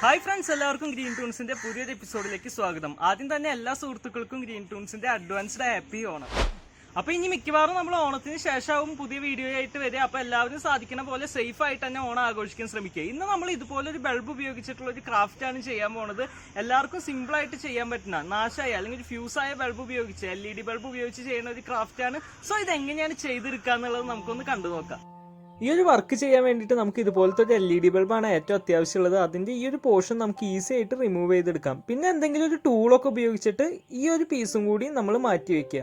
Hi friends, എല്ലാവർക്കും green ടൂൺസിന്റെ പുതിയൊരു എപ്പിസോഡിലേക്ക് സ്വാഗതം. ആദ്യം തന്നെ എല്ലാ സുഹൃത്തുക്കൾക്കും ഗ്രീൻ ടൂൺസിന്റെ അഡ്വാൻസ്ഡ് ഹാപ്പി ഓണം. അപ്പൊ ഇനി മിക്കവാറും നമ്മൾ ഓണത്തിന് ശേഷമാവും പുതിയ വീഡിയോ ആയിട്ട് വരിക. അപ്പൊ എല്ലാവരും സാധിക്കുന്ന പോലെ സേഫ് ആയിട്ട് തന്നെ ഓണം ആഘോഷിക്കാൻ ശ്രമിക്കുക. ഇന്ന് നമ്മൾ ഇതുപോലെ ഒരു ബൾബ് ഉപയോഗിച്ചിട്ടുള്ള ഒരു ക്രാഫ്റ്റ് ആണ് ചെയ്യാൻ പോണത്. എല്ലാവർക്കും സിമ്പിൾ ആയിട്ട് ചെയ്യാൻ പറ്റുന്ന നാശായ അല്ലെങ്കിൽ ഫ്യൂസായ ബൾബ് ഉപയോഗിച്ച് LED ബൾബ് ഉപയോഗിച്ച് ചെയ്യുന്ന ഒരു ക്രാഫ്റ്റ് ആണ്. സോ ഇത് എങ്ങനെയാണ് ചെയ്തെടുക്കുക എന്നുള്ളത് നമുക്കൊന്ന് കണ്ടു നോക്കാം. ഈ ഒരു വർക്ക് ചെയ്യാൻ വേണ്ടിയിട്ട് നമുക്ക് ഇതുപോലത്തെ ഒരു LED ബൾബാണ് ഏറ്റവും അത്യാവശ്യമുള്ളത്. അതിൻ്റെ ഈ ഒരു പോർഷൻ നമുക്ക് ഈസി ആയിട്ട് റിമൂവ് ചെയ്തെടുക്കാം. പിന്നെ എന്തെങ്കിലും ഒരു ടൂളൊക്കെ ഉപയോഗിച്ചിട്ട് ഈ ഒരു പീസും കൂടി നമ്മൾ മാറ്റി വെക്കുക.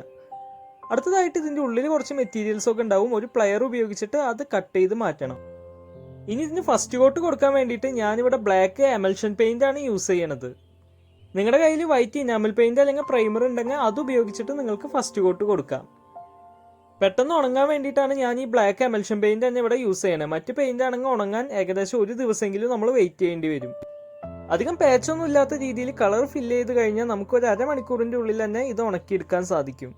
അടുത്തതായിട്ട് ഇതിൻ്റെ ഉള്ളിൽ കുറച്ച് മെറ്റീരിയൽസ് ഒക്കെ ഉണ്ടാവും. ഒരു പ്ലെയർ ഉപയോഗിച്ചിട്ട് അത് കട്ട് ചെയ്ത് മാറ്റണം. ഇനി ഇതിന് ഫസ്റ്റ് കോട്ട് കൊടുക്കാൻ വേണ്ടിയിട്ട് ഞാനിവിടെ ബ്ലാക്ക് എമൽഷൻ പെയിൻ്റ് ആണ് യൂസ് ചെയ്യണത്. നിങ്ങളുടെ കയ്യിൽ വൈറ്റ് ഇനാമൽ പെയിൻറ് അല്ലെങ്കിൽ പ്രൈമർ ഉണ്ടെങ്കിൽ അത് ഉപയോഗിച്ചിട്ട് നിങ്ങൾക്ക് ഫസ്റ്റ് കോട്ട് കൊടുക്കാം. പെട്ടെന്ന് ഉണങ്ങാൻ വേണ്ടിയിട്ടാണ് ഞാൻ ഈ ബ്ലാക്ക് എമൽഷൻ പെയിന്റ് തന്നെ ഇവിടെ യൂസ് ചെയ്യണത്. മറ്റ് പെയിന്റ് ആണെങ്കിൽ ഉണങ്ങാൻ ഏകദേശം ഒരു ദിവസമെങ്കിലും നമ്മൾ വെയിറ്റ് ചെയ്യേണ്ടി വരും. അധികം പാച്ചൊന്നും ഇല്ലാത്ത രീതിയിൽ കളർ ഫില്ല് ചെയ്ത് കഴിഞ്ഞാൽ നമുക്ക് ഒരു അരമണിക്കൂറിൻ്റെ ഉള്ളിൽ തന്നെ ഇത് ഉണക്കിയെടുക്കാൻ സാധിക്കും.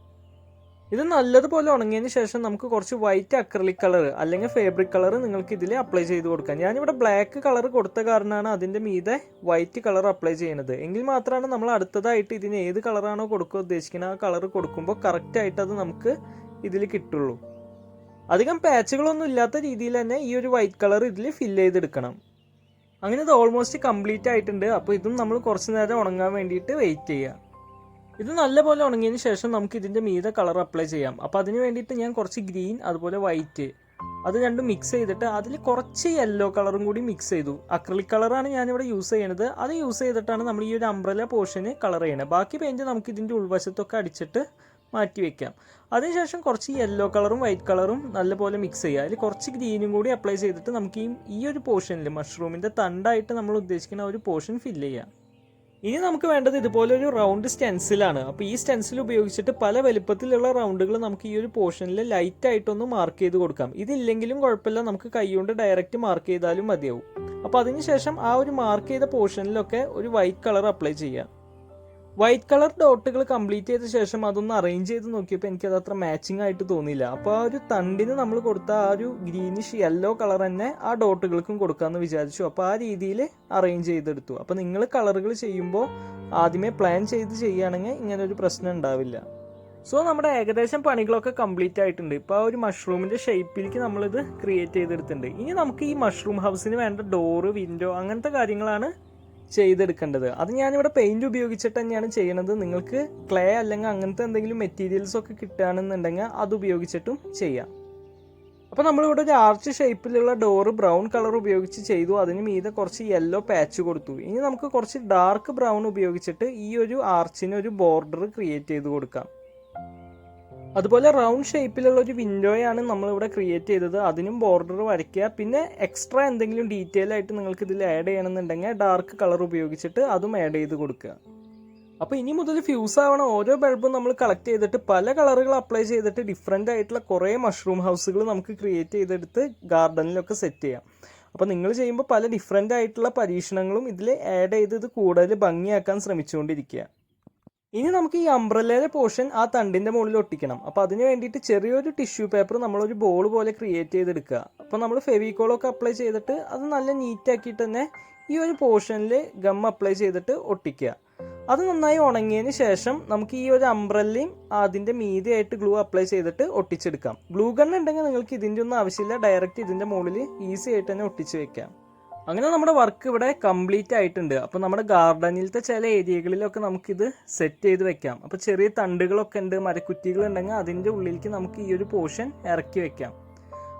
ഇത് നല്ലതുപോലെ ഉണങ്ങിയതിന് ശേഷം നമുക്ക് കുറച്ച് വൈറ്റ് അക്രലിക് കളർ അല്ലെങ്കിൽ ഫാബ്രിക് കളർ നിങ്ങൾക്ക് ഇതിൽ അപ്ലൈ ചെയ്ത് കൊടുക്കാം. ഞാനിവിടെ ബ്ലാക്ക് കളർ കൊടുത്ത കാരണമാണ് അതിൻ്റെ മീതെ വൈറ്റ് കളർ അപ്ലൈ ചെയ്യുന്നത്. എങ്കിൽ മാത്രമാണ് നമ്മൾ അടുത്തതായിട്ട് ഇതിന് ഏത് കളറാണോ കൊടുക്കുക ഉദ്ദേശിക്കുന്നത് ആ കളർ കൊടുക്കുമ്പോൾ കറക്റ്റായിട്ട് അത് നമുക്ക് ഇതിൽ കിട്ടുള്ളൂ. അധികം പാച്ചുകളൊന്നും ഇല്ലാത്ത രീതിയിൽ തന്നെ ഈ ഒരു വൈറ്റ് കളർ ഇതിൽ ഫില്ല് ചെയ്തെടുക്കണം. അങ്ങനെ ഇത് ഓൾമോസ്റ്റ് കംപ്ലീറ്റ് ആയിട്ടുണ്ട്. അപ്പോൾ ഇതും നമ്മൾ കുറച്ച് നേരം ഉണങ്ങാൻ വേണ്ടിയിട്ട് വെയിറ്റ് ചെയ്യുക. ഇത് നല്ലപോലെ ഉണങ്ങിയതിന് ശേഷം നമുക്ക് ഇതിൻ്റെ മീതെ കളർ അപ്ലൈ ചെയ്യാം. അപ്പോൾ അതിന് വേണ്ടിയിട്ട് ഞാൻ കുറച്ച് ഗ്രീൻ അതുപോലെ വൈറ്റ് അത് രണ്ടും മിക്സ് ചെയ്തിട്ട് അതിൽ കുറച്ച് യെല്ലോ കളറും കൂടി മിക്സ് ചെയ്തു. അക്രലിക് കളറാണ് ഞാനിവിടെ യൂസ് ചെയ്യണത്. അത് യൂസ് ചെയ്തിട്ടാണ് നമ്മൾ ഈ ഒരു അംബ്രല പോർഷന് കളർ ചെയ്യണത്. ബാക്കി പെയിൻറ്റ് നമുക്ക് ഇതിൻ്റെ ഉൾവശത്തൊക്കെ അടിച്ചിട്ട് മാറ്റി വെക്കാം. അതിനുശേഷം കുറച്ച് യെല്ലോ കളറും വൈറ്റ് കളറും നല്ലപോലെ മിക്സ് ചെയ്യുക. അതിൽ കുറച്ച് ഗ്രീനും കൂടി അപ്ലൈ ചെയ്തിട്ട് നമുക്ക് ഈ ഒരു പോർഷനിൽ മഷ്റൂമിൻ്റെ തണ്ടായിട്ട് നമ്മൾ ഉദ്ദേശിക്കുന്ന ഒരു പോർഷൻ ഫില്ല് ചെയ്യാം. ഇനി നമുക്ക് വേണ്ടത് ഇതുപോലെ ഒരു റൗണ്ട് സ്റ്റെൻസിലാണ്. അപ്പോൾ ഈ സ്റ്റെൻസിൽ ഉപയോഗിച്ചിട്ട് പല വലുപ്പത്തിലുള്ള റൗണ്ടുകൾ നമുക്ക് ഈ ഒരു പോർഷനിൽ ലൈറ്റായിട്ടൊന്ന് മാർക്ക് ചെയ്ത് കൊടുക്കാം. ഇതില്ലെങ്കിലും കുഴപ്പമില്ല, നമുക്ക് കൈകൊണ്ട് ഡയറക്റ്റ് മാർക്ക് ചെയ്താലും മതിയാവും. അപ്പോൾ അതിനുശേഷം ആ ഒരു മാർക്ക് ചെയ്ത പോർഷനിലൊക്കെ ഒരു വൈറ്റ് കളർ അപ്ലൈ ചെയ്യാം. വൈറ്റ് കളർ ഡോട്ടുകൾ കംപ്ലീറ്റ് ചെയ്ത ശേഷം അതൊന്ന് അറേഞ്ച് ചെയ്ത് നോക്കിയപ്പോൾ എനിക്കത് അത്ര മാച്ചിങ് ആയിട്ട് തോന്നിയില്ല. അപ്പോൾ ആ ഒരു തണ്ടിന് നമ്മൾ കൊടുത്ത ആ ഒരു ഗ്രീനിഷ് യെല്ലോ കളർ തന്നെ ആ ഡോട്ടുകൾക്കും കൊടുക്കാമെന്ന് വിചാരിച്ചു. അപ്പോൾ ആ രീതിയിൽ അറേഞ്ച് ചെയ്തെടുത്തു. അപ്പോൾ നിങ്ങൾ കളറുകൾ ചെയ്യുമ്പോൾ ആദ്യമേ പ്ലാൻ ചെയ്ത് ചെയ്യുകയാണെങ്കിൽ ഇങ്ങനെ ഒരു പ്രശ്നം ഉണ്ടാവില്ല. സോ നമ്മുടെ ഏകദേശം പണികളൊക്കെ കംപ്ലീറ്റ് ആയിട്ടുണ്ട്. ഇപ്പോൾ ആ ഒരു മഷ്റൂമിൻ്റെ ഷേപ്പിലേക്ക് നമ്മളിത് ക്രിയേറ്റ് ചെയ്തെടുത്തിട്ടുണ്ട്. ഇനി നമുക്ക് ഈ മഷ്റൂം ഹൗസിന് വേണ്ട ഡോറ്, വിൻഡോ അങ്ങനത്തെ കാര്യങ്ങളാണ് ചെയ്തെടുക്കേണ്ടത്. അത് ഞാനിവിടെ പെയിന്റ് ഉപയോഗിച്ചിട്ട് തന്നെയാണ് ചെയ്യണത്. നിങ്ങൾക്ക് ക്ലേ അല്ലെങ്കിൽ അങ്ങനത്തെ എന്തെങ്കിലും മെറ്റീരിയൽസ് ഒക്കെ കിട്ടുകയാണെന്നുണ്ടെങ്കിൽ അത് ഉപയോഗിച്ചിട്ടും ചെയ്യാം. അപ്പോൾ നമ്മളിവിടെ ഒരു ആർച്ച് ഷേപ്പിലുള്ള ഡോറ് ബ്രൗൺ കളർ ഉപയോഗിച്ച് ചെയ്തു. അതിന് മീതെ കുറച്ച് യെല്ലോ പാച്ച് കൊടുത്തു. ഇനി നമുക്ക് കുറച്ച് ഡാർക്ക് ബ്രൗൺ ഉപയോഗിച്ചിട്ട് ഈ ഒരു ആർച്ചിന് ഒരു ബോർഡർ ക്രിയേറ്റ് ചെയ്ത് കൊടുക്കാം. അതുപോലെ റൗണ്ട് ഷേപ്പിലുള്ള ഒരു വിൻഡോയാണ് നമ്മളിവിടെ ക്രിയേറ്റ് ചെയ്തത്. അതിനും ബോർഡർ വരയ്ക്കുക. പിന്നെ എക്സ്ട്രാ എന്തെങ്കിലും ഡീറ്റെയിൽ ആയിട്ട് നിങ്ങൾക്ക് ഇതിൽ ആഡ് ചെയ്യണമെന്നുണ്ടെങ്കിൽ ഡാർക്ക് കളർ ഉപയോഗിച്ചിട്ട് അതും ആഡ് ചെയ്ത് കൊടുക്കുക. അപ്പോൾ ഇനി മുതൽ ഫ്യൂസ് ആവണ ഓരോ ബൾബും നമ്മൾ കളക്ട് ചെയ്തിട്ട് പല കളറുകൾ അപ്ലൈ ചെയ്തിട്ട് ഡിഫറെൻ്റ് ആയിട്ടുള്ള കുറേ മഷ്റൂം ഹൗസുകൾ നമുക്ക് ക്രിയേറ്റ് ചെയ്തെടുത്ത് ഗാർഡനിലൊക്കെ സെറ്റ് ചെയ്യാം. അപ്പോൾ നിങ്ങൾ ചെയ്യുമ്പോൾ പല ഡിഫറെൻ്റ് ആയിട്ടുള്ള പരീക്ഷണങ്ങളും ഇതിൽ ആഡ് ചെയ്ത് ഇത് കൂടുതൽ ഭംഗിയാക്കാൻ ശ്രമിച്ചുകൊണ്ടിരിക്കുക. ഇനി നമുക്ക് ഈ അംബ്രല്ലയുടെ പോർഷൻ ആ തണ്ടിൻ്റെ മുകളിൽ ഒട്ടിക്കണം. അപ്പോൾ അതിന് വേണ്ടിയിട്ട് ചെറിയൊരു ടിഷ്യൂ പേപ്പർ നമ്മളൊരു ബോൾ പോലെ ക്രിയേറ്റ് ചെയ്തെടുക്കുക. അപ്പോൾ നമ്മൾ ഫെവിക്കോളൊക്കെ അപ്ലൈ ചെയ്തിട്ട് അത് നല്ല നീറ്റാക്കിയിട്ട് തന്നെ ഈ ഒരു പോർഷനിൽ ഗം അപ്ലൈ ചെയ്തിട്ട് ഒട്ടിക്കുക. അത് നന്നായി ഉണങ്ങിയതിന് ശേഷം നമുക്ക് ഈ ഒരു അംബ്രല്ലയും അതിൻ്റെ മീതിയായിട്ട് ഗ്ലൂ അപ്ലൈ ചെയ്തിട്ട് ഒട്ടിച്ചെടുക്കാം. ഗ്ലൂ ഗൺ ഉണ്ടെങ്കിൽ നിങ്ങൾക്ക് ഇതിൻ്റെ ഒന്നും ആവശ്യമില്ല, ഡയറക്റ്റ് ഇതിൻ്റെ മുകളിൽ ഈസി ആയിട്ട് തന്നെ ഒട്ടിച്ച് വെക്കാം. അങ്ങനെ നമ്മുടെ വർക്ക് ഇവിടെ കംപ്ലീറ്റ് ആയിട്ടുണ്ട്. അപ്പോൾ നമ്മുടെ ഗാർഡനിലത്തെ ചില ഏരിയകളിലൊക്കെ നമുക്കിത് സെറ്റ് ചെയ്ത് വെക്കാം. അപ്പോൾ ചെറിയ തണ്ടുകളൊക്കെ ഉണ്ട്, മരക്കുറ്റികളുണ്ടെങ്കിൽ അതിൻ്റെ ഉള്ളിലേക്ക് നമുക്ക് ഈ ഒരു പോർഷൻ ഇറക്കി വെക്കാം.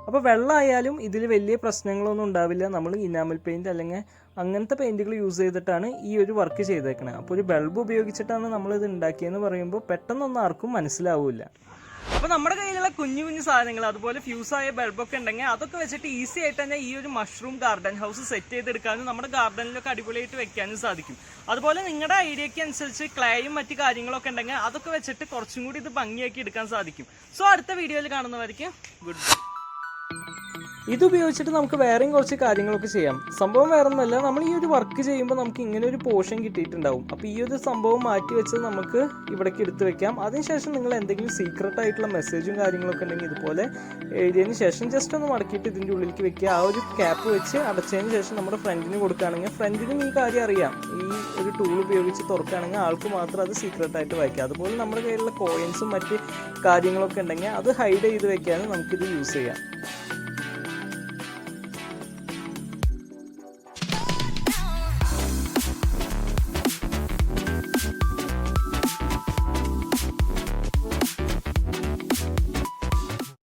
അപ്പോൾ വെള്ളമായാലും ഇതിൽ വലിയ പ്രശ്നങ്ങളൊന്നും ഉണ്ടാവില്ല. നമ്മൾ ഇനാമൽ പെയിൻറ്റ് അല്ലെങ്കിൽ അങ്ങനത്തെ പെയിൻറ്റുകൾ യൂസ് ചെയ്തിട്ടാണ് ഈ ഒരു വർക്ക് ചെയ്തേക്കണത്. അപ്പോൾ ഒരു ബൾബ് ഉപയോഗിച്ചിട്ടാണ് നമ്മളിത് ഉണ്ടാക്കിയെന്ന് പറയുമ്പോൾ പെട്ടെന്നൊന്നും ആർക്കും മനസ്സിലാവില്ല. അപ്പോൾ നമ്മുടെ കയ്യിലുള്ള കുഞ്ഞു കുഞ്ഞു സാധനങ്ങൾ അതുപോലെ ഫ്യൂസായ ബൾബൊക്കെ ഉണ്ടെങ്കിൽ അതൊക്കെ വെച്ചിട്ട് ഈസി ആയിട്ട് തന്നെ ഈ ഒരു മഷ്റൂം ഗാർഡൻ ഹൗസ് സെറ്റ് ചെയ്തെടുക്കാനും നമ്മുടെ ഗാർഡനിലൊക്കെ അടിപൊളിയായിട്ട് വെക്കാനും സാധിക്കും. അതുപോലെ നിങ്ങളുടെ ഐഡിയയ്ക്ക് അനുസരിച്ച് ക്ലേയും മറ്റു കാര്യങ്ങളൊക്കെ ഉണ്ടെങ്കിൽ അതൊക്കെ വെച്ചിട്ട് കുറച്ചും കൂടി ഇത് ഭംഗിയാക്കി എടുക്കാൻ സാധിക്കും. സോ അടുത്ത വീഡിയോയിൽ കാണുന്നവർക്ക് ഗുഡ് ബൈ. ഇത് ഉപയോഗിച്ചിട്ട് നമുക്ക് വേറെയും കുറച്ച് കാര്യങ്ങളൊക്കെ ചെയ്യാം. സംഭവം വേറെ ഒന്നുമല്ല, നമ്മൾ ഈ ഒരു വർക്ക് ചെയ്യുമ്പോൾ നമുക്ക് ഇങ്ങനെ ഒരു പോർഷൻ കിട്ടിയിട്ടുണ്ടാവും. അപ്പോൾ ഈ ഒരു സംഭവം മാറ്റി വെച്ചത് നമുക്ക് ഇവിടേക്ക് എടുത്ത് വെക്കാം. അതിനുശേഷം നിങ്ങൾ എന്തെങ്കിലും സീക്രട്ട് ആയിട്ടുള്ള മെസ്സേജും കാര്യങ്ങളൊക്കെ ഉണ്ടെങ്കിൽ ഇതുപോലെ എഴുതിയതിന് ശേഷം ജസ്റ്റ് ഒന്ന് മടക്കിയിട്ട് ഇതിൻ്റെ ഉള്ളിലേക്ക് വെക്കുക. ആ ഒരു ക്യാപ്പ് വെച്ച് അടച്ചതിന് ശേഷം നമ്മുടെ ഫ്രണ്ടിന് കൊടുക്കുകയാണെങ്കിൽ ഫ്രണ്ടിനും ഈ കാര്യം അറിയാം. ഈ ഒരു ടൂൾ ഉപയോഗിച്ച് തുറക്കുകയാണെങ്കിൽ ആൾക്ക് മാത്രം അത് സീക്രട്ടായിട്ട് വായിക്കാം. അതുപോലെ നമ്മുടെ കയ്യിലുള്ള കോയിൻസും മറ്റ് കാര്യങ്ങളൊക്കെ ഉണ്ടെങ്കിൽ അത് ഹൈഡ് ചെയ്ത് വെക്കാനും നമുക്കിത് യൂസ് ചെയ്യാം.